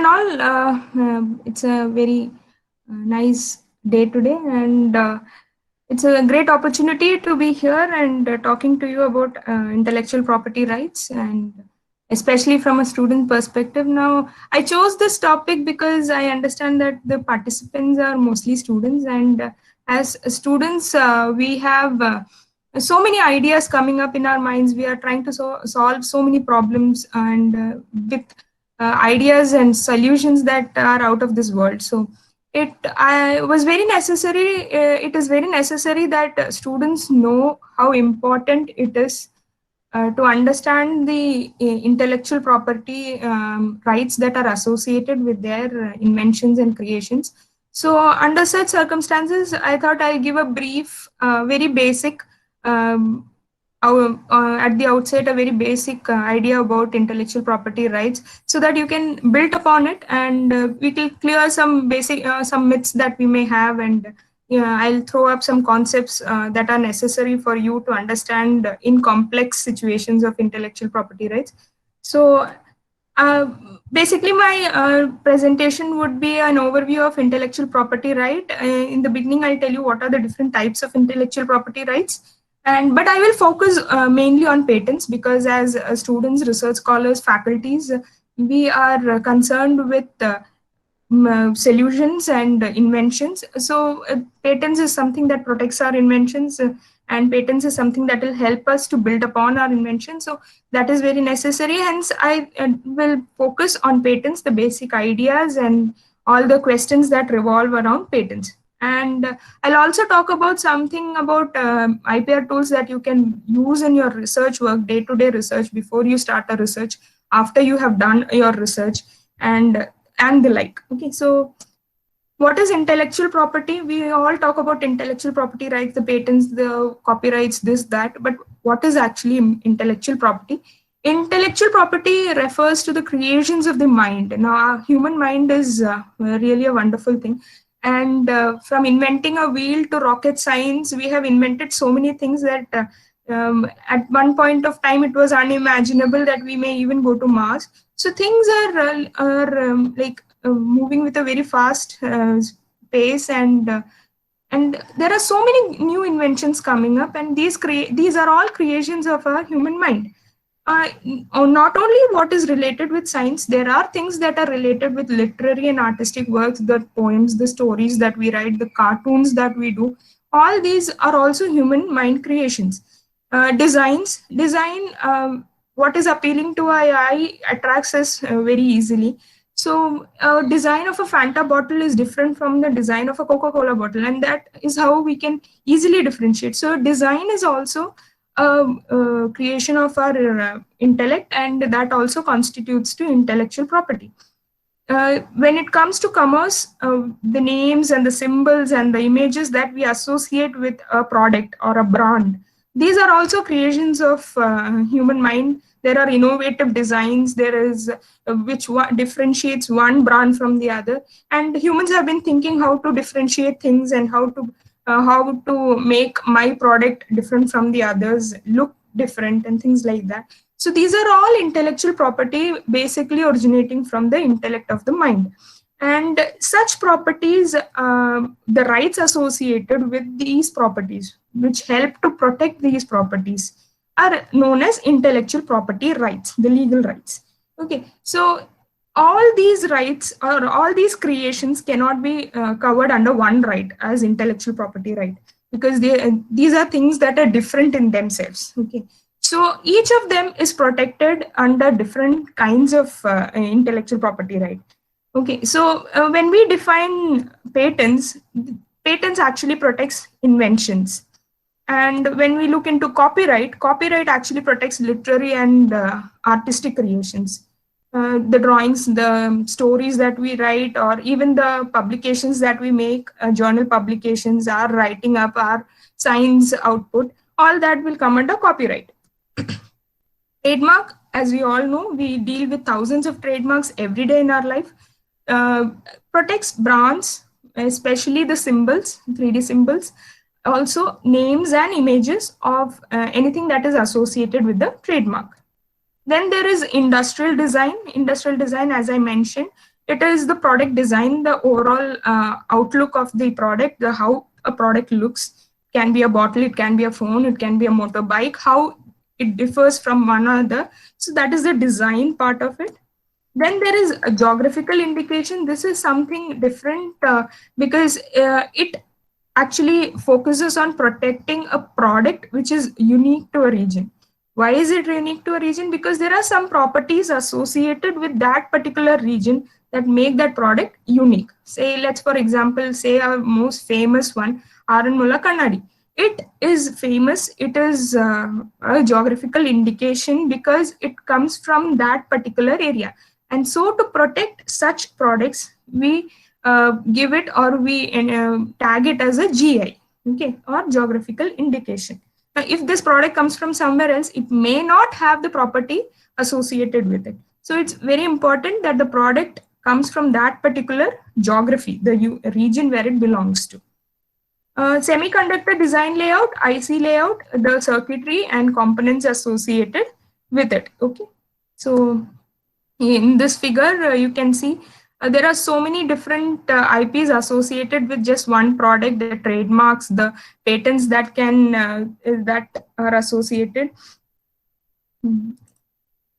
and all, it's a very nice day today, and it's a great opportunity to be here and talking to you about intellectual property rights, and especially from a student perspective. Now, I chose this topic because I understand that the participants are mostly students, and as students, we have so many ideas coming up in our minds. We are trying to solve so many problems, and with ideas and solutions that are out of this world. So it is very necessary that students know how important it is to understand the intellectual property rights that are associated with their inventions and creations. So under such circumstances, I thought I'll give a brief, very basic, um, at the outset, a very basic idea about intellectual property rights, so that you can build upon it, and we can clear some basic, some myths that we may have, and yeah, I'll throw up some concepts that are necessary for you to understand in complex situations of intellectual property rights. So uh, basically, my presentation would be an overview of intellectual property right. In the beginning, I'll tell you what are the different types of intellectual property rights, and but I will focus mainly on patents, because as students, research scholars, faculties, we are concerned with solutions and inventions. So patents is something that protects our inventions, and patents is something that will help us to build upon our invention. So that is very necessary. Hence, I will focus on patents, the basic ideas, and all the questions that revolve around patents. And I'll also talk about something about IPR tools that you can use in your research work, day-to-day research, before you start a research, after you have done your research, and the like. Okay, so what is intellectual property? We all talk about intellectual property rights, the patents, the copyrights, this, that, but what is actually intellectual property? Intellectual property refers to the creations of the mind. Now, our human mind is really a wonderful thing. And from inventing a wheel to rocket science, we have invented so many things that at one point of time it was unimaginable that we may even go to Mars. So things are like moving with a very fast pace, and there are so many new inventions coming up, and these are all creations of our human mind. Not only what is related with science, there are things that are related with literary and artistic works, the poems, the stories that we write, the cartoons that we do. All these are also human mind creations. Design, what is appealing to our eye attracts us very easily. So, design of a Fanta bottle is different from the design of a Coca-Cola bottle, and that is how we can easily differentiate. So, design is also a creation of our intellect, and that also constitutes to intellectual property. When it comes to commerce, the names and the symbols and the images that we associate with a product or a brand, these are also creations of human mind. There are innovative designs. There is which one differentiates one brand from the other, and humans have been thinking how to differentiate things, and how to make my product different from the others, look different, and things like that. So these are all intellectual property, basically originating from the intellect of the mind. And such properties, the rights associated with these properties, which help to protect these properties, are known as intellectual property rights, the legal rights. Okay, so all these rights or all these creations cannot be covered under one right as intellectual property right, because these are things that are different in themselves. Okay, so each of them is protected under different kinds of intellectual property right. Okay, so when we define patents, patents actually protects inventions. And when we look into copyright, copyright actually protects literary and artistic creations. The drawings, the stories that we write, or even the publications that we make, journal publications, our writing up, our science output, all that will come under copyright. Trademark, as we all know, we deal with thousands of trademarks every day in our life. Protects brands, especially the symbols, 3D symbols, also names and images of anything that is associated with the trademark. Then there is industrial design. Industrial design, as I mentioned, It is the product design, the overall outlook of the product, the how a product looks. Can be a bottle, it can be a phone, it can be a motorbike, how it differs from one another. So that is the design part of it. Then there is a geographical indication. This is something different because it actually focuses on protecting a product which is unique to a region. Why is it unique to a region? Because there are some properties associated with that particular region that make that product unique. Say, let's for example, say our most famous one, Aranmula Kannadi. It is famous, it is a geographical indication because it comes from that particular area. And so to protect such products, we give it or we tag it as a GI, okay, or geographical indication. Now, if this product comes from somewhere else, it may not have the property associated with it. So it's very important that the product comes from that particular geography, the region where it belongs to. Semiconductor design layout, IC layout, the circuitry and components associated with it. Okay, so in this figure, you can see there are so many different IPs associated with just one product, the trademarks, the patents that are associated.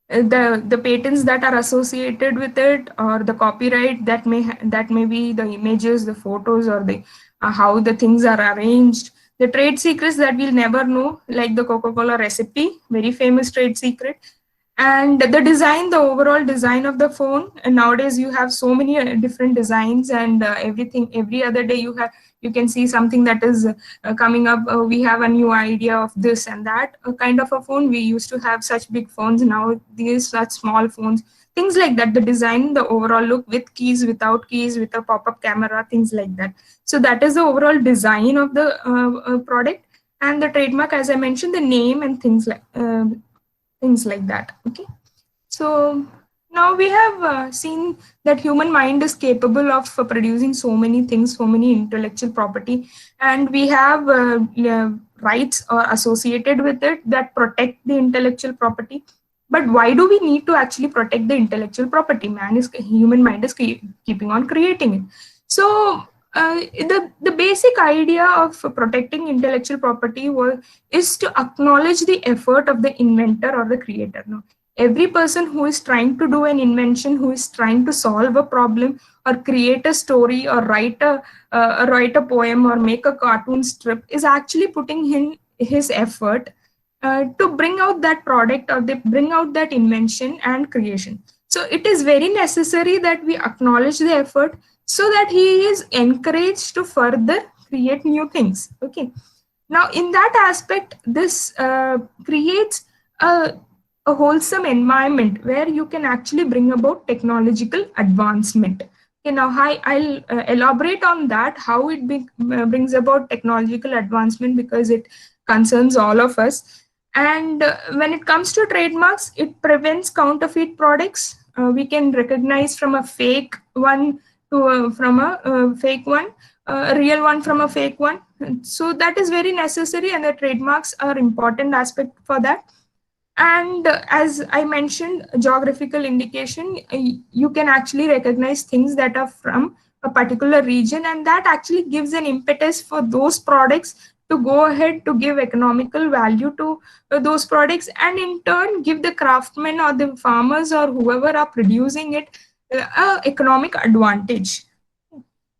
The patents that are associated with it, or the copyright that may be the images, the photos, or the how the things are arranged. The trade secrets that we'll never know, like the Coca-Cola recipe, very famous trade secret. And the design, the overall design of the phone. And nowadays you have so many different designs, and everything, every other day you can see something that is coming up. We have a new idea of this and that kind of a phone. We used to have such big phones, now these such small phones, things like that. The design, the overall look, with keys, without keys, with a pop-up camera, things like that. So that is the overall design of the product. And the trademark, as I mentioned, the name and things like that. Okay, so now we have seen that human mind is capable of producing so many things, so many intellectual property, and we have rights associated with it that protect the intellectual property. But why do we need to actually protect the intellectual property? Human mind is keeping on creating it. So the basic idea of protecting intellectual property is to acknowledge the effort of the inventor or the creator. Now, every person who is trying to do an invention, who is trying to solve a problem or create a story or write a poem or make a cartoon strip, is actually putting in his effort to bring out that product, or they bring out that invention and creation. So it is very necessary that we acknowledge the effort, so that he is encouraged to further create new things. Okay, now in that aspect, this creates a wholesome environment where you can actually bring about technological advancement. Okay, now I'll elaborate on that, how it brings about technological advancement, because it concerns all of us. And when it comes to trademarks, it prevents counterfeit products. We can recognize from a fake one from a fake one, a real one from a fake one. So that is very necessary, and the trademarks are important aspect for that. And as I mentioned, geographical indication, you can actually recognize things that are from a particular region, and that actually gives an impetus for those products to go ahead to give economical value to those products, and in turn give the craftsmen or the farmers or whoever are producing it economic advantage.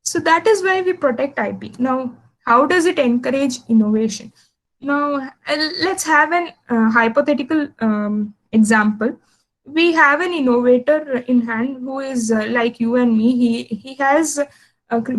So that is why we protect IP. Now, how does it encourage innovation? Now, let's have an hypothetical example. We have an innovator in hand who is like you and me. He has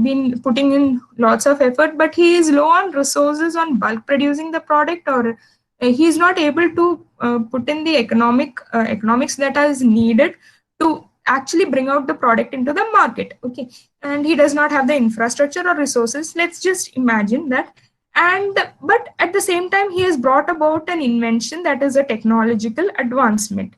been putting in lots of effort, but he is low on resources on bulk producing the product, or he is not able to put in the economics that is needed to actually bring out the product into the market. Okay, and he does not have the infrastructure or resources. Let's just imagine that. And but at the same time, he has brought about an invention that is a technological advancement.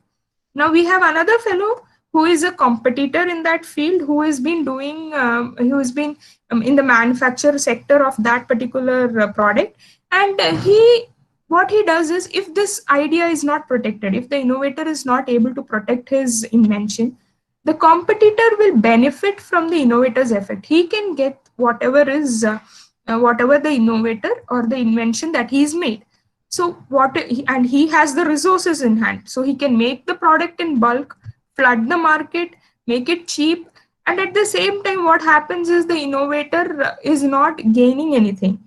Now we have another fellow who is a competitor in that field, who has been in the manufacture sector of that particular product. And what he does is, if this idea is not protected, if the innovator is not able to protect his invention, the competitor will benefit from the innovator's effort. He can get whatever the innovator or the invention that he's made. So and he has the resources in hand, so he can make the product in bulk, flood the market, make it cheap, and at the same time what happens is the innovator is not gaining anything.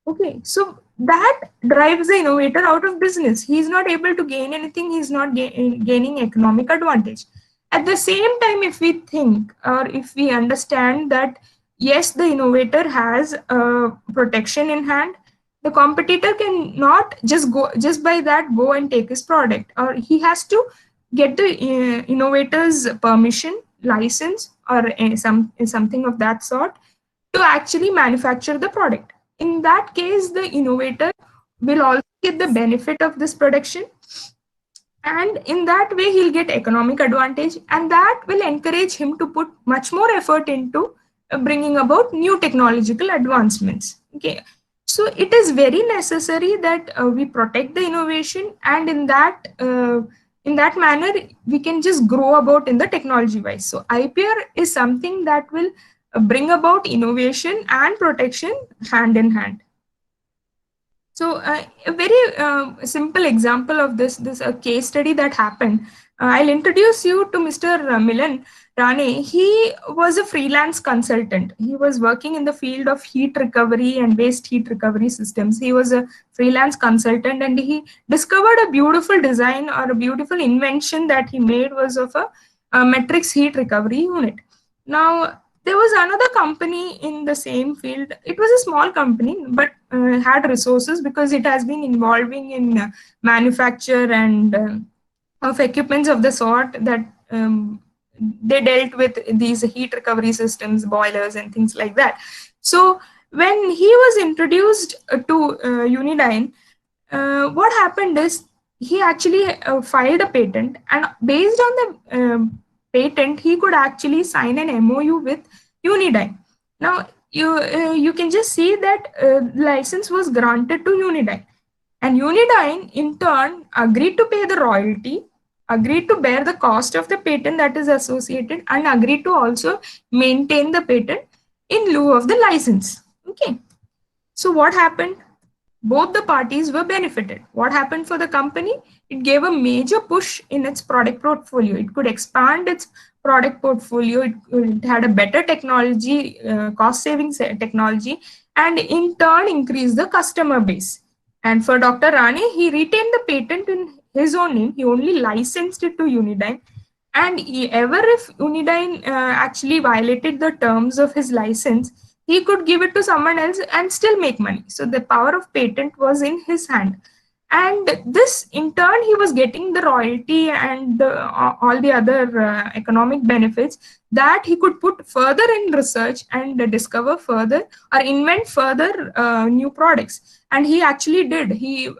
Okay, so that drives the innovator out of business. He's not able to gain anything, he's not gaining economic advantage. At the same time, if we think or if we understand that yes, the innovator has protection in hand, the competitor can not just by that go and take his product, or he has to get the innovator's permission, license, or something of that sort to actually manufacture the product. In that case, the innovator will also get the benefit of this production, and in that way he'll get economic advantage, and that will encourage him to put much more effort into bringing about new technological advancements. Okay, so it is very necessary that we protect the innovation, and in that manner we can just grow about in the technology wise. So IPR is something that will bring about innovation and protection hand in hand. So a very simple example of this a case study that happened. I'll introduce you to Mr. Milan Rane. He was a freelance consultant. He was working in the field of heat recovery and waste heat recovery systems. He was a freelance consultant, and he discovered a beautiful design or a beautiful invention that he made was of a matrix heat recovery unit. Now, there was another company in the same field. It was a small company, but had resources because it has been involving in manufacture and of equipments of the sort that they dealt with these heat recovery systems, boilers, and things like that. So when he was introduced to Unidyne, what happened is he actually filed a patent, and based on the patent, he could actually sign an MOU with Unidyne. Now, you can just see that license was granted to Unidyne, and Unidyne in turn agreed to pay the royalty, agreed to bear the cost of the patent that is associated, and agreed to also maintain the patent in lieu of the license. Okay, so what happened? Both the parties were benefited. What happened for the company? It gave a major push in its product portfolio. It could expand its product portfolio. It had a better technology, cost savings technology, and in turn increase the customer base. And for Dr. Rane, he retained the patent in his own name. He only licensed it to Unidyne. And ever if Unidyne actually violated the terms of his license, he could give it to someone else and still make money. So the power of patent was in his hand. And this, in turn, he was getting the royalty and all the other economic benefits that he could put further in research and discover further or invent further new products. And he actually did. He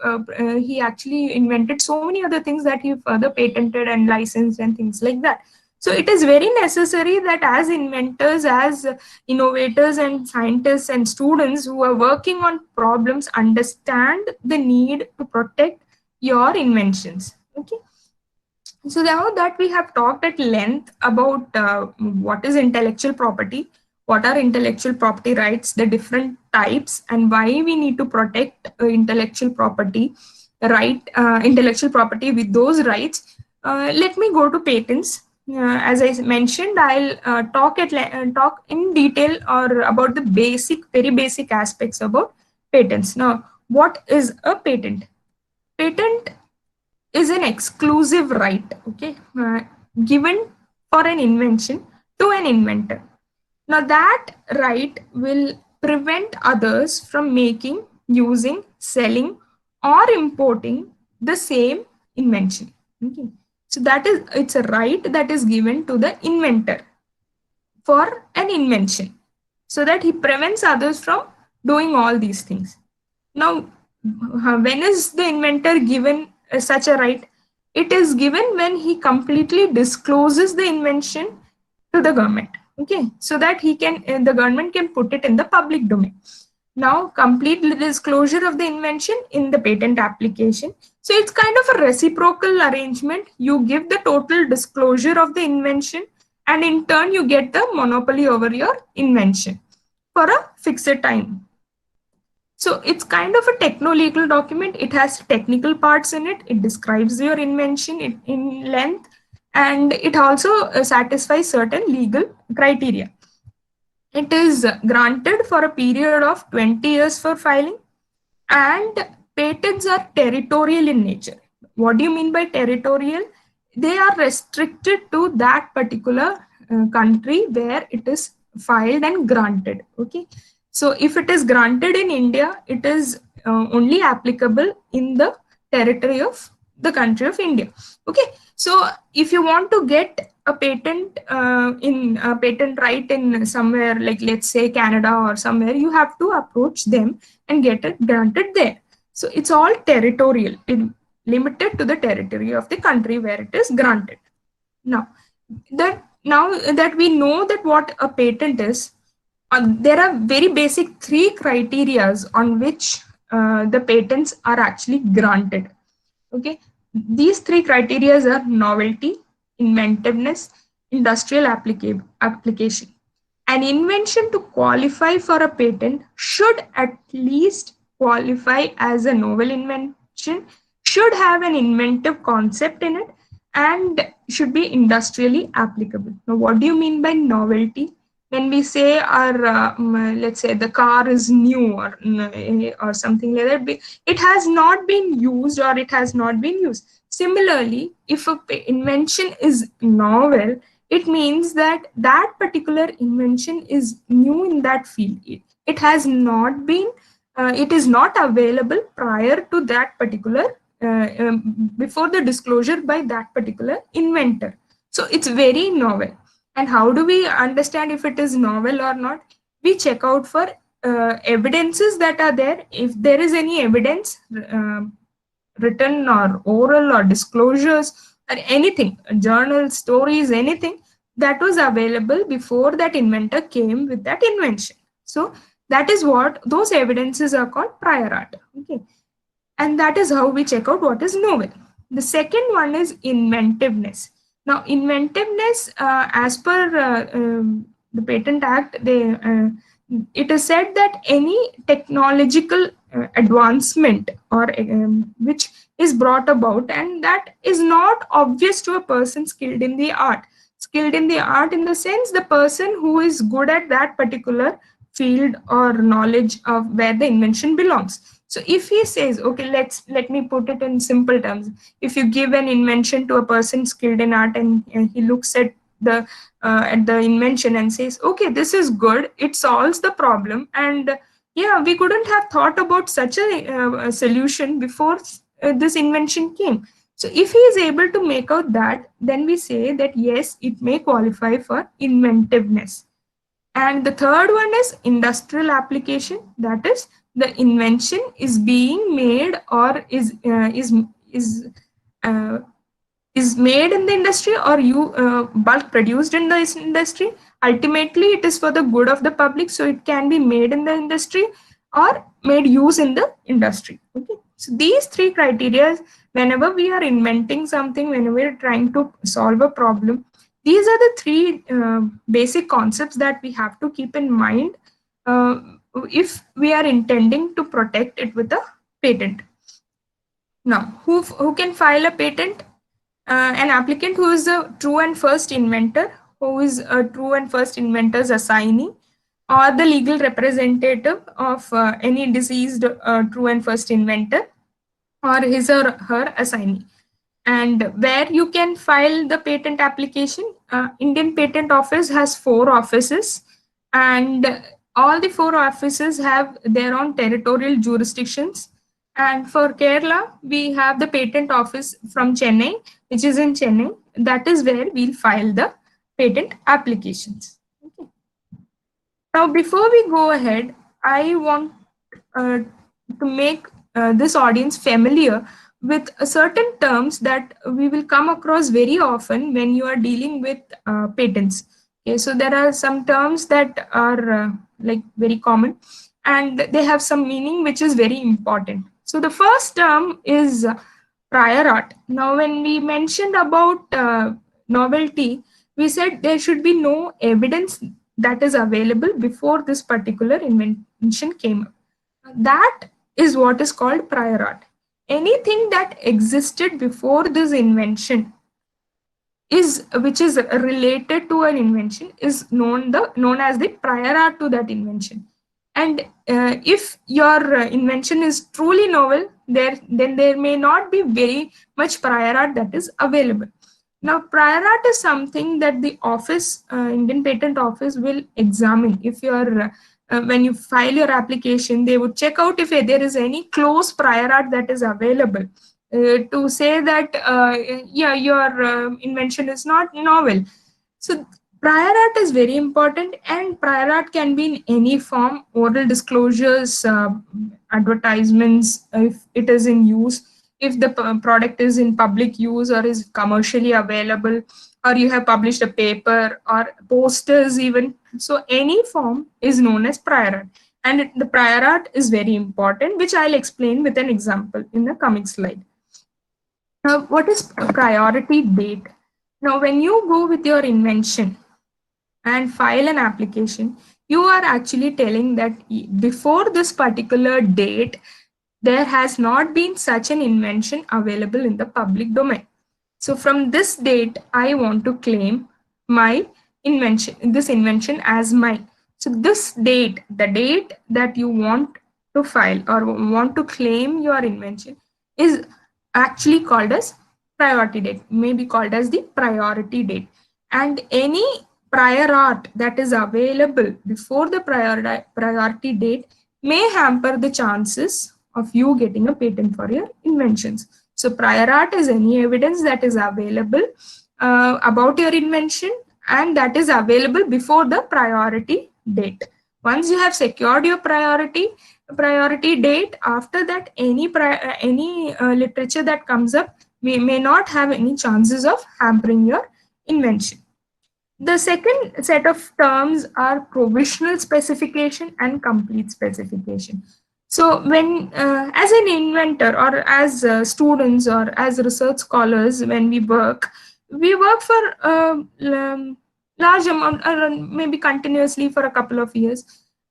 actually invented so many other things that he further patented and licensed and things like that. So it is very necessary that as inventors, as innovators and scientists and students who are working on problems understand the need to protect your inventions. Okay. So now that we have talked at length about what is intellectual property, what are intellectual property rights, the different types, and why we need to protect intellectual property intellectual property with those rights, let me go to patents. As I mentioned, I'll talk in detail or about the very basic aspects about patents. Now, what is a patent? Patent is an exclusive right, okay, given for an invention to an inventor. Now, that right will prevent others from making, using, selling, or importing the same invention. Okay. So it's a right that is given to the inventor for an invention so that he prevents others from doing all these things. Now, when is the inventor given such a right? It is given when he completely discloses the invention to the government. Okay, so that the government can put it in the public domain. Now, complete disclosure of the invention in the patent application. So it's kind of a reciprocal arrangement. You give the total disclosure of the invention, and in turn you get the monopoly over your invention for a fixed time. So it's kind of a techno-legal document. It has technical parts in it. It describes your invention in length, and it also satisfies certain legal criteria. It is granted for a period of 20 years for filing, and patents are territorial in nature. What do you mean by territorial? They are restricted to that particular country where it is filed and granted. Okay. So if it is granted in India, it is only applicable in the territory of the country of India. Okay. So if you want to get a patent in a patent right in somewhere like, let's say, Canada or somewhere, you have to approach them and get it granted there. So it's all territorial, limited to the territory of the country where it is granted. Now that we know that what a patent is, there are very basic three criterias on which the patents are actually granted. Okay, these three criterias are novelty, inventiveness, industrial application. An invention to qualify for a patent should at least qualify as a novel invention, should have an inventive concept in it, and should be industrially applicable. Now, what do you mean by novelty? When we say our, let's say the car is new or something like that, it has not been used or it has not been used. Similarly, if a invention is novel, it means that that particular invention is new in that field. It has not been, it is not available prior to that particular, before the disclosure by that particular inventor. So it's very novel. And how do we understand if it is novel or not? We check out for evidences that are there. If there is any evidence, written or oral or disclosures or anything, journals, stories, anything that was available before that inventor came with that invention. So that is what those evidences are called prior art. Okay. And that is how we check out what is novel. The second one is inventiveness. Now, inventiveness, as per the Patent Act, it is said that any technological advancement or which is brought about and that is not obvious to a person skilled in the art. Skilled in the art in the sense the person who is good at that particular field or knowledge of where the invention belongs. So if he says, okay, let me put it in simple terms. If you give an invention to a person skilled in art and he looks at the invention and says, okay, this is good, it solves the problem, and yeah, we couldn't have thought about such a solution before this invention came. So if he is able to make out that, then we say that yes, it may qualify for inventiveness. And the third one is industrial application. That is, the invention is being made or uh, is made in the industry or you bulk produced in the industry. Ultimately, it is for the good of the public, so it can be made in the industry or made use in the industry. Okay, so these three criteria, whenever we are inventing something, whenever we are trying to solve a problem, these are the three basic concepts that we have to keep in mind uh, if we are intending to protect it with a patent. Now, who can file a patent? An applicant who is a true and first inventor, who is a true and first inventor's assignee, or the legal representative of any deceased true and first inventor, or his or her assignee. And where you can file the patent application, Indian Patent Office has 4 offices, and all the 4 offices have their own territorial jurisdictions. And for Kerala, we have the patent office from Chennai, which is in Chennai. That is where we'll file the patent applications. Okay. Now, before we go ahead, I want to make this audience familiar with certain terms that we will come across very often when you are dealing with patents. Okay, so there are some terms that are like very common, and they have some meaning which is very important. So the first term is prior art. Now, when we mentioned about novelty, We said there should be no evidence that is available before this particular invention came up. That is what is called prior art. Anything that existed before this invention is which is related to an invention is known as the prior art to that invention. And if your invention is truly novel, then there may not be very much prior art that is available. Now, prior art is something that the office, Indian Patent Office, will examine. If you're when you file your application, they would check out if there is any close prior art that is available to say that yeah, your invention is not novel. So prior art is very important, and prior art can be in any form: oral disclosures, advertisements, if it is in use, if the product is in public use or is commercially available, or you have published a paper or posters even. So any form is known as prior art, and the prior art is very important, which I'll explain with an example in the coming slide. Now, what is priority date? Now, when you go with your invention and file an application, you are actually telling that before this particular date, there has not been such an invention available in the public domain. So from this date, I want to claim my this invention as mine. So this date, the date that you want to file or want to claim your invention, is actually called as priority date, may be called as the priority date. And any prior art that is available before the priority date may hamper the chances of you getting a patent for your inventions. So prior art is any evidence that is available about your invention and that is available before the priority date. Once you have secured your priority date, after that any literature that comes up may not have any chances of hampering your invention. The second set of terms are provisional specification and complete specification. So when as an inventor or as students or as research scholars, when we work for large amount or maybe continuously for a couple of years,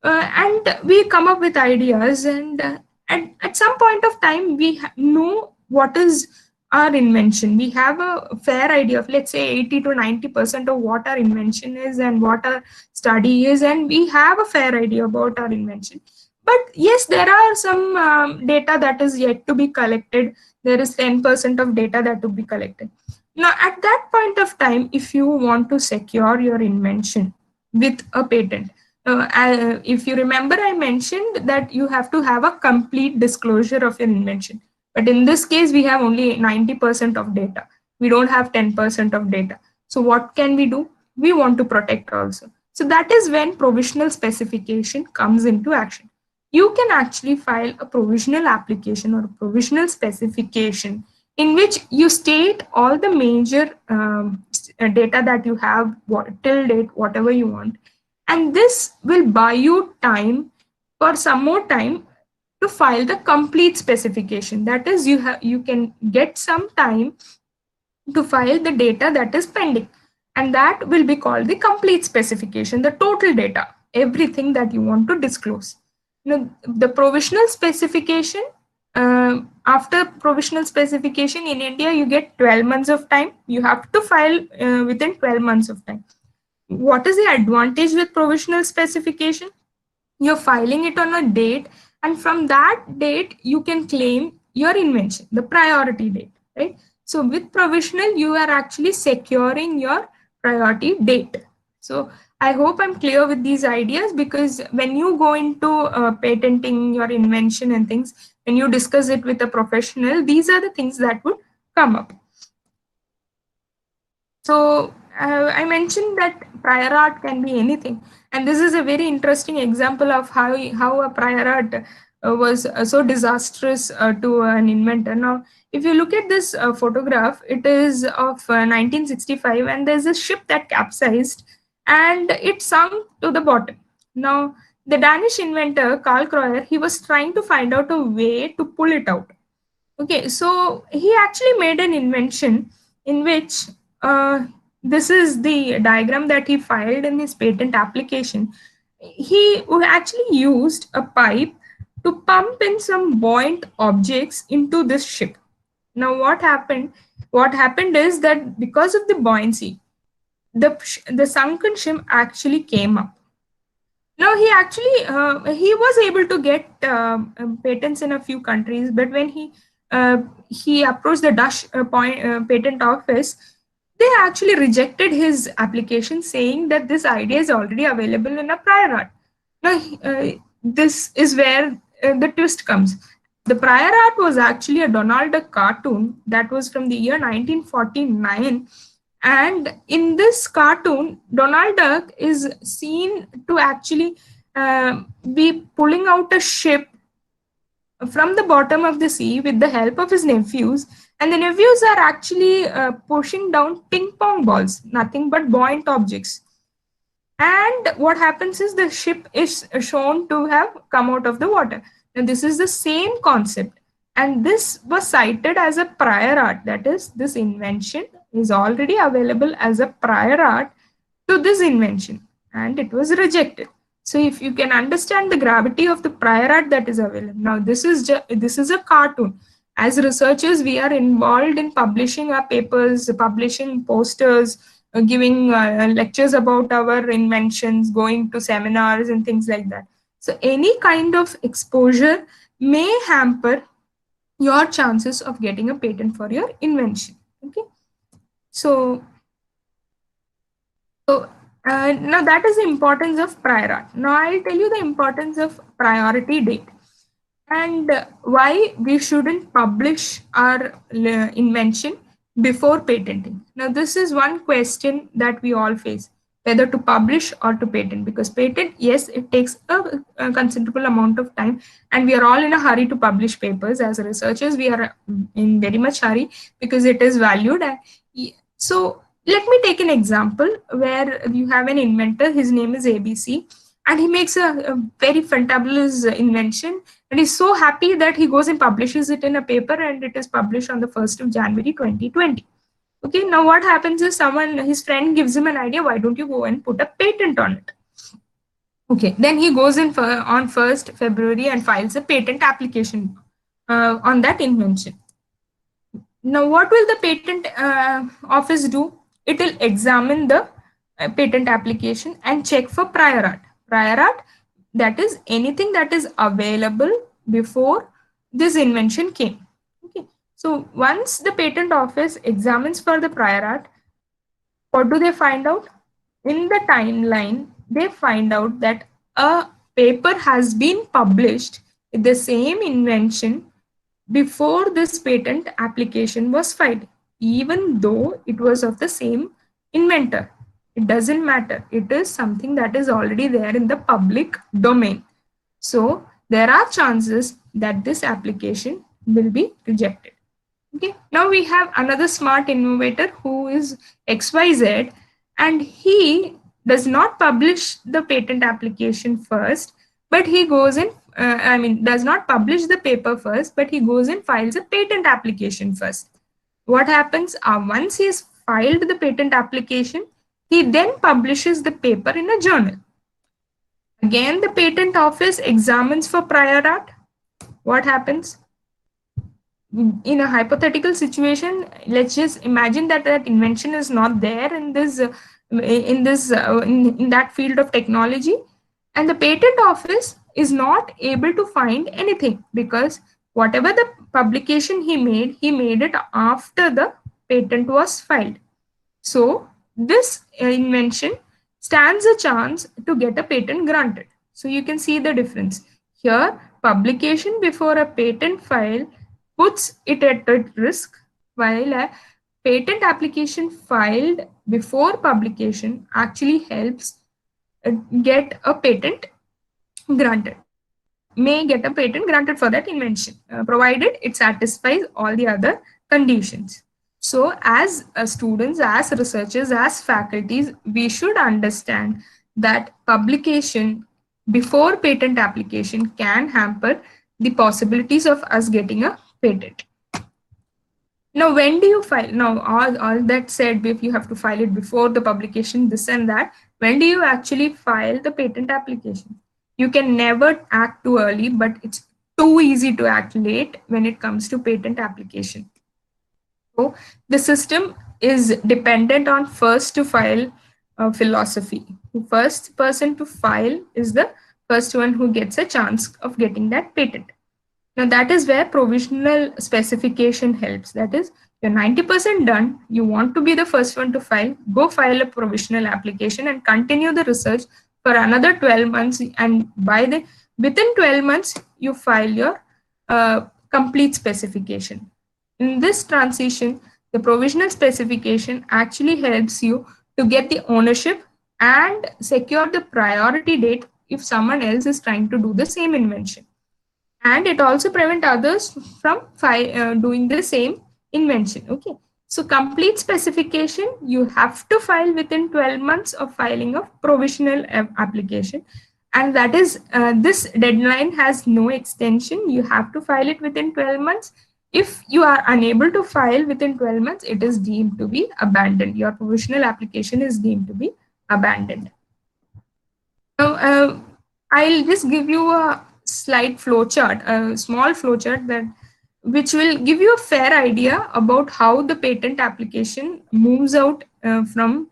and we come up with ideas, and at some point of time we know what is our invention. We have a fair idea of, let's say, 80 to 90% of what our invention is and what our study is, and we have a fair idea about our invention. But yes, there are some data that is yet to be collected. There is 10% of data that to be collected. Now, at that point of time, if you want to secure your invention with a patent, if you remember, I mentioned that you have to have a complete disclosure of your invention. But in this case, we have only 90% of data. We don't have 10% of data. So what can we do? We want to protect also. So that is when provisional specification comes into action. You can actually file a provisional application or a provisional specification in which you state all the major data that you have till date, whatever you want. And this will buy you time for some more time to file the complete specification. That is, you can get some time to file the data that is pending, and that will be called the complete specification, the total data, everything that you want to disclose. Now, the provisional specification, after provisional specification in India, you get 12 months of time. You have to file within 12 months of time. What is the advantage with provisional specification? You're filing it on a date, and from that date you can claim your invention, the priority date, right? So with provisional, you are actually securing your priority date. So I hope I'm clear with these ideas, because when you go into patenting your invention and things, when you discuss it with a professional, these are the things that would come up. So I mentioned that prior art can be anything, and this is a very interesting example of how a prior art was so disastrous to an inventor. Now, if you look at this photograph, it is of 1965, and there's a ship that capsized and it sunk to the bottom. Now, the Danish inventor Carl Kreuer, he was trying to find out a way to pull it out. Okay, so he actually made an invention in which this is the diagram that he filed in his patent application. He actually used a pipe to pump in some buoyant objects into this ship. Now, what happened is that because of the buoyancy, the sunken ship actually came up. Now, he was able to get patents in a few countries, but when he approached the Dutch patent office, they actually rejected his application, saying that this idea is already available in a prior art. Now, this is where the twist comes. The prior art was actually a Donald Duck cartoon that was from the year 1949. And in this cartoon, Donald Duck is seen to actually be pulling out a ship from the bottom of the sea with the help of his nephews. And the nephews are actually pushing down ping pong balls, nothing but buoyant objects. And what happens is the ship is shown to have come out of the water. Now, this is the same concept. And this was cited as a prior art. That is, this invention is already available as a prior art to this invention. And it was rejected. So if you can understand the gravity of the prior art that is available. Now, this is a cartoon. As researchers, we are involved in publishing our papers, publishing posters, giving lectures about our inventions, going to seminars and things like that. So any kind of exposure may hamper your chances of getting a patent for your invention. Okay. So now that is the importance of prior art. Now I'll tell you the importance of priority date and why we shouldn't publish our invention before patenting. Now this is one question that we all face, whether to publish or to patent, because patent, yes, it takes a considerable amount of time and we are all in a hurry to publish papers. As researchers, we are in very much hurry because it is valued. So let me take an example where you have an inventor, his name is ABC, and he makes a very fantabulous invention, and he's so happy that he goes and publishes it in a paper, and it is published on the 1st of January 2020. Okay, now what happens is his friend gives him an idea, why don't you go and put a patent on it? Okay, then he goes in on 1st February and files a patent application on that invention. Now, what will the patent office do? It will examine the patent application and check for prior art. Prior art, that is anything that is available before this invention came. Okay. So once the patent office examines for the prior art, what do they find out? In the timeline, they find out that a paper has been published with the same invention before this patent application was filed, even though it was of the same inventor. It doesn't matter. It is something that is already there in the public domain. So there are chances that this application will be rejected. Okay. Now we have another smart innovator who is XYZ, and he does not publish the patent application first, but he goes in, does not publish the paper first, but he goes and files a patent application first. What happens? Once he's filed the patent application, he then publishes the paper in a journal. Again, the patent office examines for prior art. What happens? In a hypothetical situation, let's just imagine that that invention is not there in that field of technology, and the patent office is not able to find anything because whatever the publication he made it after the patent was filed. So this invention stands a chance to get a patent granted. So you can see the difference here. Publication before a patent file puts it at risk, while a patent application filed before publication actually helps get a patent granted, may get a patent granted for that invention, provided it satisfies all the other conditions. So as students, as researchers, as faculties, we should understand that publication before patent application can hamper the possibilities of us getting a patent. Now, when do you file? Now, all that said, if you have to file it before the publication, this and that, when do you actually file the patent application? You can never act too early, but it's too easy to act late when it comes to patent application. So the system is dependent on first to file philosophy. The first person to file is the first one who gets a chance of getting that patent. Now that is where provisional specification helps. That is, you're 90% done. You want to be the first one to file. Go file a provisional application and continue the research for another 12 months. And within 12 months, you file your complete specification. In this transition, the provisional specification actually helps you to get the ownership and secure the priority date if someone else is trying to do the same invention. And it also prevent others from doing the same invention. Okay, so complete specification you have to file within 12 months of filing of provisional application, and that is this deadline has no extension. You have to file it within 12 months. If you are unable to file within 12 months, it is deemed to be abandoned. Your provisional application is deemed to be abandoned. Now, I'll just give you a slide flowchart, a small flowchart that which will give you a fair idea about how the patent application moves out from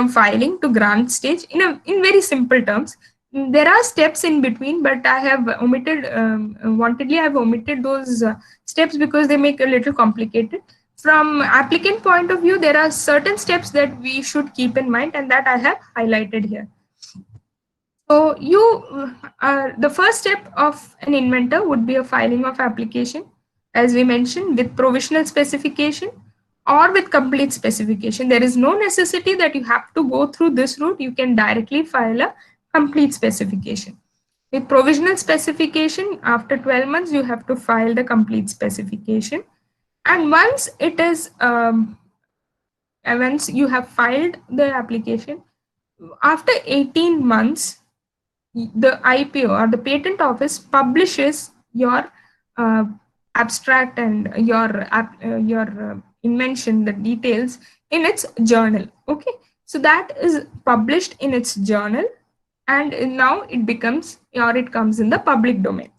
filing to grant stage in very simple terms. There are steps in between, but I have omitted wantedly. I've omitted those steps because they make a little complicated. From applicant point of view, there are certain steps that we should keep in mind, and that I have highlighted here. So the first step of an inventor would be a filing of application, as we mentioned, with provisional specification or with complete specification. There is no necessity that you have to go through this route. You can directly file a complete specification. With provisional specification, after 12 months, you have to file the complete specification. And once you have filed the application, after 18 months, the IPO or the patent office publishes your abstract and your invention, the details in its journal. Okay, so that is published in its journal, and now it comes in the public domain.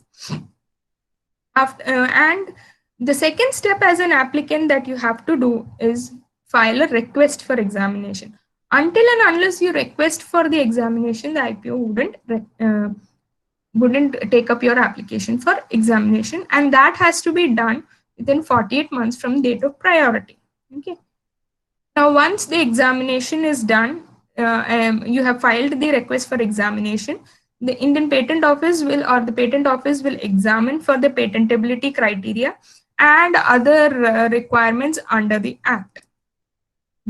And the second step as an applicant that you have to do is file a request for examination. Until and unless you request for the examination, the IPO wouldn't take up your application for examination, and that has to be done within 48 months from date of priority. Okay. Now, once the examination is done, you have filed the request for examination. The Indian Patent Office the Patent Office will examine for the patentability criteria and other requirements under the Act.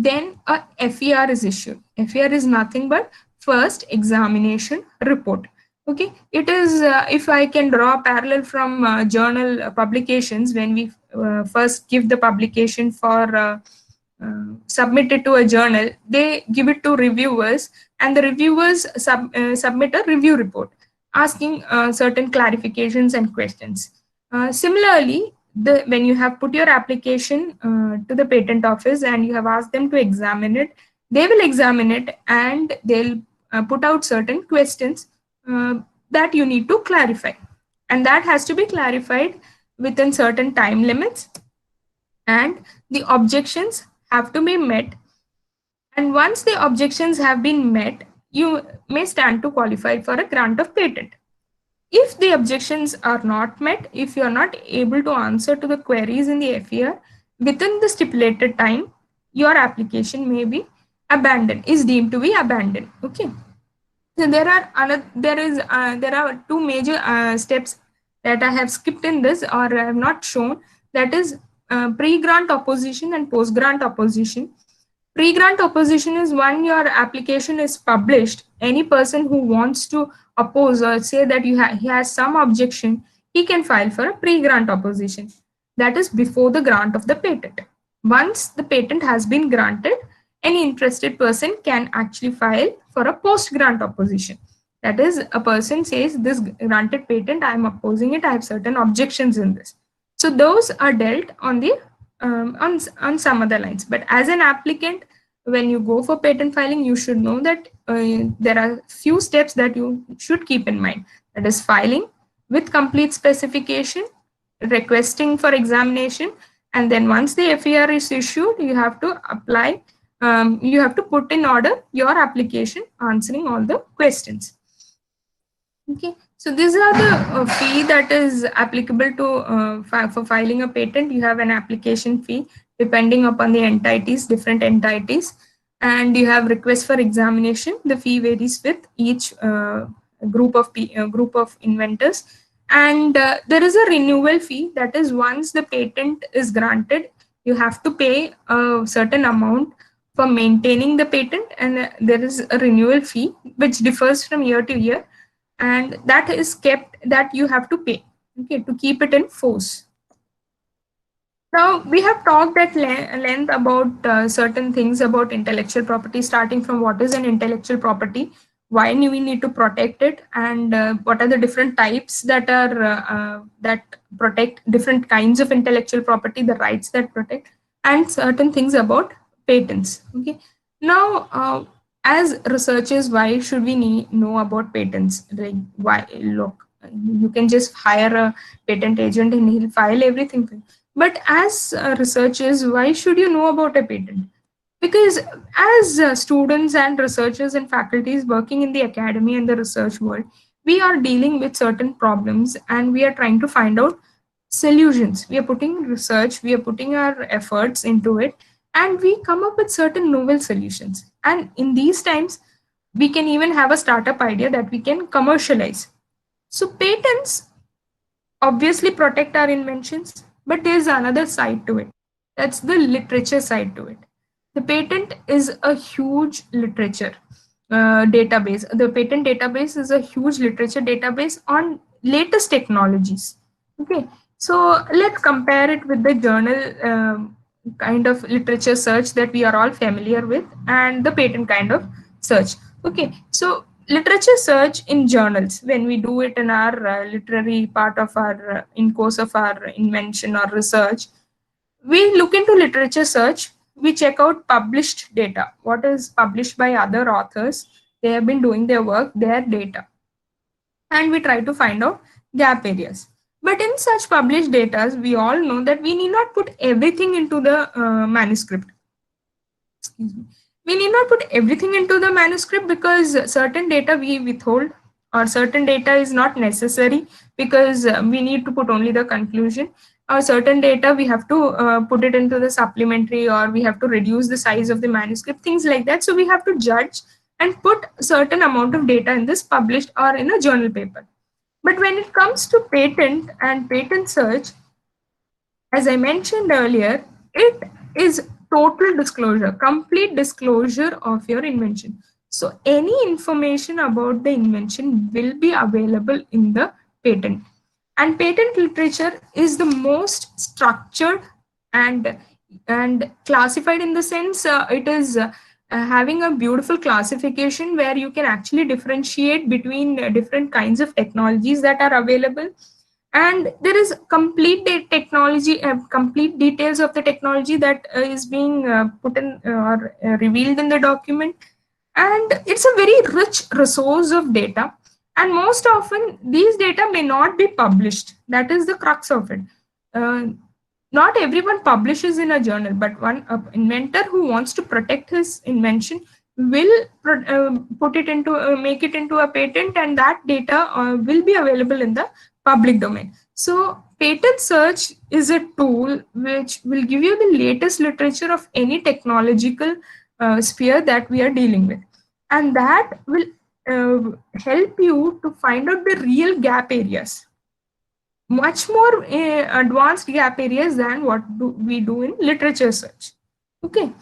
Then a FER is issued. FER is nothing but first examination report. Okay, it is if I can draw a parallel from journal publications, when we first give the publication for submitted to a journal, they give it to reviewers, and the reviewers submit a review report asking certain clarifications and questions. Similarly, when you have put your application to the patent office and you have asked them to examine it, they will examine it and they'll put out certain questions that you need to clarify, and that has to be clarified within certain time limits, and the objections have to be met. And once the objections have been met, you may stand to qualify for a grant of patent. If the objections are not met, if you are not able to answer to the queries in the FER within the stipulated time, your application may be abandoned, is deemed to be abandoned. Okay. So there are two major steps that I have skipped in this or I have not shown. That is pre-grant opposition and post-grant opposition. Pre-grant opposition is when your application is published. Any person who wants to oppose or say that he has some objection, he can file for a pre-grant opposition. That is before the grant of the patent. Once the patent has been granted, any interested person can actually file for a post-grant opposition. That is, a person says, this granted patent, I am opposing it, I have certain objections in this. So those are dealt on the on some other lines. But as an applicant, when you go for patent filing, you should know that there are few steps that you should keep in mind. That is filing with complete specification, requesting for examination, and then once the FER is issued, you have to apply. You have to put in order your application, answering all the questions. Okay, so these are the fee that is applicable to for filing a patent. You have an application fee depending upon the entities, different entities, and you have request for examination. The fee varies with each group of inventors, and there is a renewal fee. That is, once the patent is granted, you have to pay a certain amount for maintaining the patent, and there is a renewal fee which differs from year to year, and that is kept, that you have to pay, okay, to keep it in force. Now we have talked at length about certain things about intellectual property, starting from what is an intellectual property, why we need to protect it, and what are the different types that are that protect different kinds of intellectual property, the rights that protect, and certain things about patents. Okay, now as researchers, why should we know about patents? Like, why? Look, you can just hire a patent agent and he'll file everything for you. But as researchers, why should you know about a patent? Because as students and researchers and faculties working in the academy and the research world, we are dealing with certain problems and we are trying to find out solutions. We are putting research, we are putting our efforts into it, and we come up with certain novel solutions. And in these times, we can even have a startup idea that we can commercialize. So patents obviously protect our inventions, but there's another side to it. That's the literature side to it. The patent is a huge literature database. The patent database is a huge literature database on latest technologies. Okay, so let's compare it with the journal kind of literature search that we are all familiar with, and the patent kind of search. Okay, so literature search in journals, when we do it in our literary part of our in course of our invention or research, we look into literature search, we check out published data, what is published by other authors, they have been doing their work, their data, and we try to find out gap areas. But in such published data, we all know that we need not put everything into the manuscript. Excuse me. We need not put everything into the manuscript, because certain data we withhold, or certain data is not necessary because we need to put only the conclusion, or certain data we have to put it into the supplementary, or we have to reduce the size of the manuscript, things like that. So we have to judge and put a certain amount of data in this published or in a journal paper. But when it comes to patent and patent search, as I mentioned earlier, it is total disclosure, complete disclosure of your invention. So any information about the invention will be available in the patent. And patent literature is the most structured and classified, in the sense it is having a beautiful classification where you can actually differentiate between different kinds of technologies that are available, and there is complete technology, complete details of the technology that is being put in or revealed in the document, and it's a very rich resource of data. And most often these data may not be published. That is the crux of it. Not everyone publishes in a journal, but one inventor who wants to protect his invention will put it into make it into a patent, and that data will be available in the public domain. So patent search is a tool which will give you the latest literature of any technological sphere that we are dealing with, and that will help you to find out the real gap areas, much more advanced gap areas than what we do in literature search. Okay,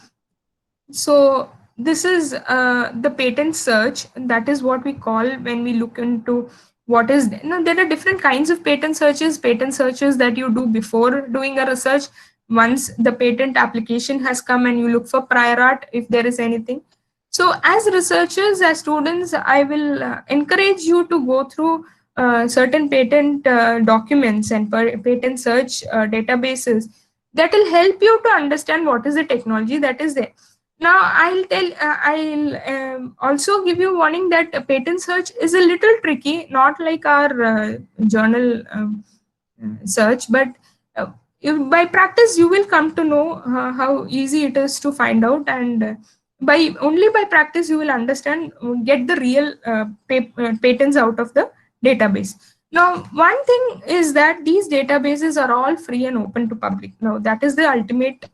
so this is the patent search. That is what we call when we look into what is now. There are different kinds of patent searches. Patent searches that you do before doing a research. Once the patent application has come, and you look for prior art if there is anything. So as researchers, as students, I will encourage you to go through certain patent documents and patent search databases that will help you to understand what is the technology that is there. Now I'll also give you warning that patent search is a little tricky, not like our journal search, but by practice you will come to know how easy it is to find out, and by only by practice you will understand, get the real patents out of the database. Now one thing is that these databases are all free and open to public. Now that is the ultimate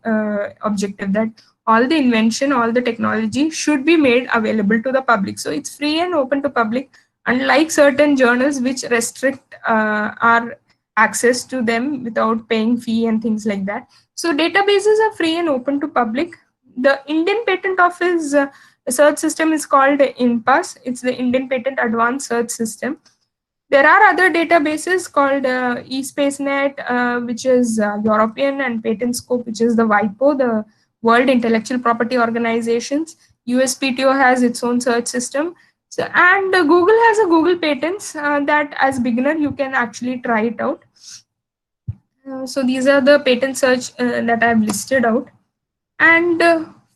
objective, that all the invention, all the technology should be made available to the public. So it's free and open to public, unlike certain journals which restrict our access to them without paying fee and things like that. So databases are free and open to public. The Indian Patent Office search system is called INPAS. It's the Indian Patent Advanced Search System. There are other databases called eSpaceNet, which is European, and PatentScope, which is the WIPO, the World Intellectual Property Organizations. USPTO has its own search system. So, and Google has a Google Patents that as beginner you can actually try it out. So these are the patent search that I've listed out. And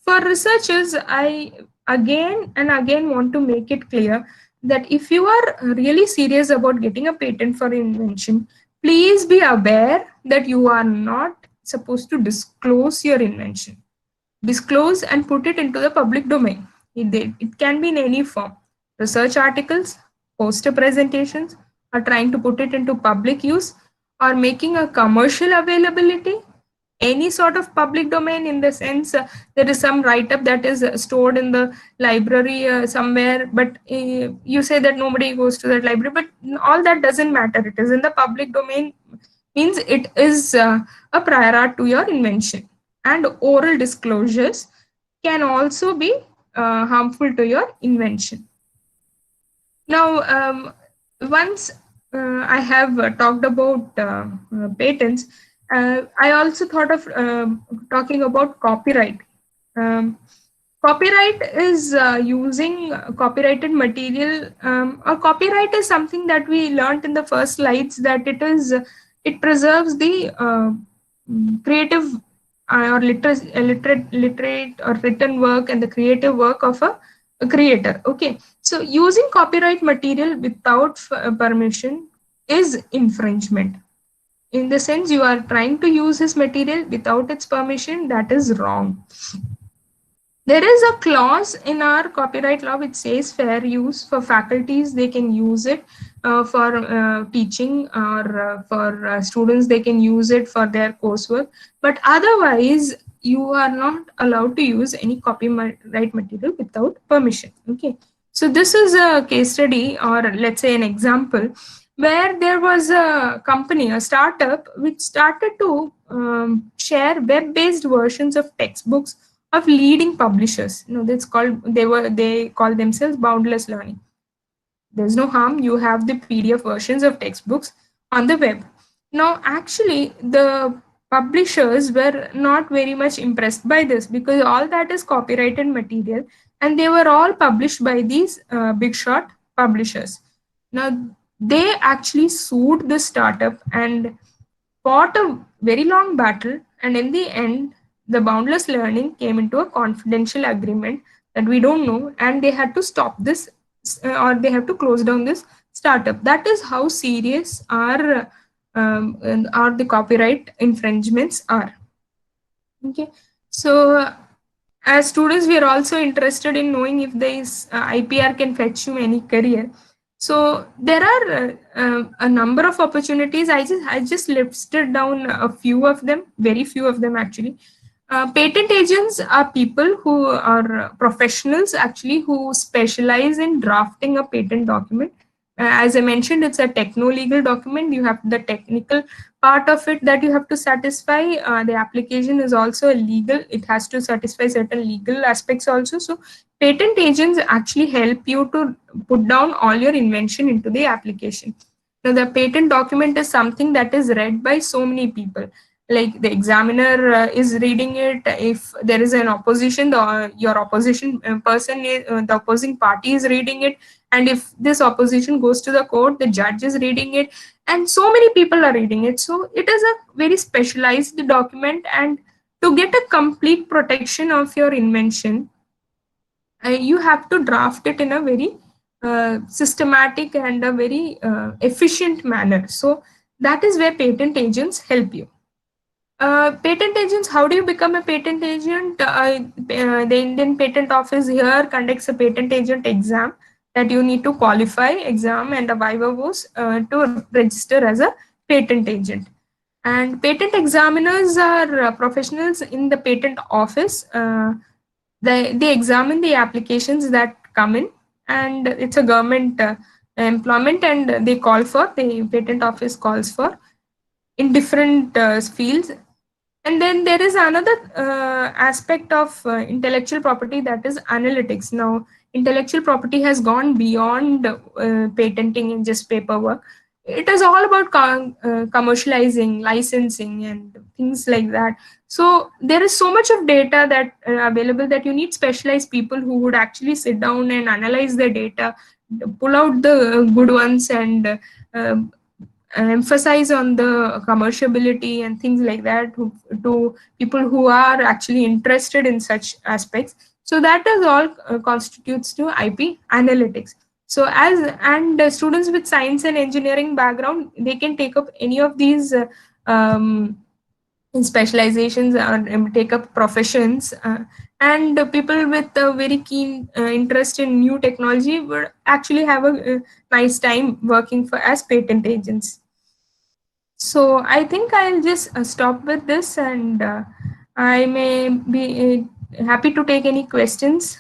for researchers, I again and again want to make it clear that if you are really serious about getting a patent for invention, please be aware that you are not supposed to disclose your invention. Disclose and put it into the public domain. It can be in any form. Research articles, poster presentations, or trying to put it into public use, or making a commercial availability, any sort of public domain, in the sense there is some write-up that is stored in the library somewhere, but you say that nobody goes to that library, but all that doesn't matter. It is in the public domain, means it is a prior art to your invention. And oral disclosures can also be harmful to your invention. Now, once I have talked about patents, I also thought of talking about copyright. Copyright is using copyrighted material, or copyright is something that we learned in the first slides, that it preserves the creative or literate or written work and the creative work of a creator. Okay, so using copyright material without permission is infringement. In the sense, you are trying to use his material without its permission, that is wrong. There is a clause in our copyright law which says fair use. For faculties, they can use it for teaching, or for students, they can use it for their coursework. But otherwise, you are not allowed to use any copyright material without permission. Okay. So this is a case study, or let's say an example, where there was a company, a startup, which started to share web-based versions of textbooks of leading publishers. You know, they call themselves Boundless Learning. There's no harm. You have the PDF versions of textbooks on the web. Now, actually, the publishers were not very much impressed by this, because all that is copyrighted material, and they were all published by these big shot publishers. Now, they actually sued the startup and fought a very long battle, and in the end, the Boundless Learning came into a confidential agreement that we don't know, and they had to stop this, or they have to close down this startup. That is how serious our the copyright infringements are. Okay, so as students, we are also interested in knowing if this IPR can fetch you any career. So there are a number of opportunities. I just listed down a few of them, very few of them actually. Patent agents are people who are professionals actually, who specialize in drafting a patent document. As I mentioned, it's a techno-legal document. You have the technical part of it that you have to satisfy. The application is also legal. It has to satisfy certain legal aspects also. So patent agents actually help you to put down all your invention into the application. Now, the patent document is something that is read by so many people. Like the examiner is reading it. If there is an opposition, your opposition person, the opposing party is reading it, And if this opposition goes to the court, the judge is reading it, and so many people are reading it. So it is a very specialized document, and to get a complete protection of your invention, you have to draft it in a very systematic and a very efficient manner. So that is where patent agents help you. Patent agents, how do you become a patent agent? The Indian Patent Office here conducts a patent agent exam that you need to qualify exam and a viva voce to register as a patent agent. And patent examiners are professionals in the patent office. They examine the applications that come in, and it's a government employment, and they call for, the patent office calls for in different fields. And then there is another aspect of intellectual property, that is analytics. Now, intellectual property has gone beyond patenting and just paperwork. It is all about commercializing, licensing, and things like that. So there is so much of data that available, that you need specialized people who would actually sit down and analyze the data, pull out the good ones, and emphasize on the commerciability and things like that, to people who are actually interested in such aspects. So that is all constitutes to IP analytics. So as and students with science and engineering background, they can take up any of these um, specializations, or take up professions, and people with a very keen interest in new technology would actually have a nice time working for as patent agents. So I think I'll just stop with this, and I may be happy to take any questions.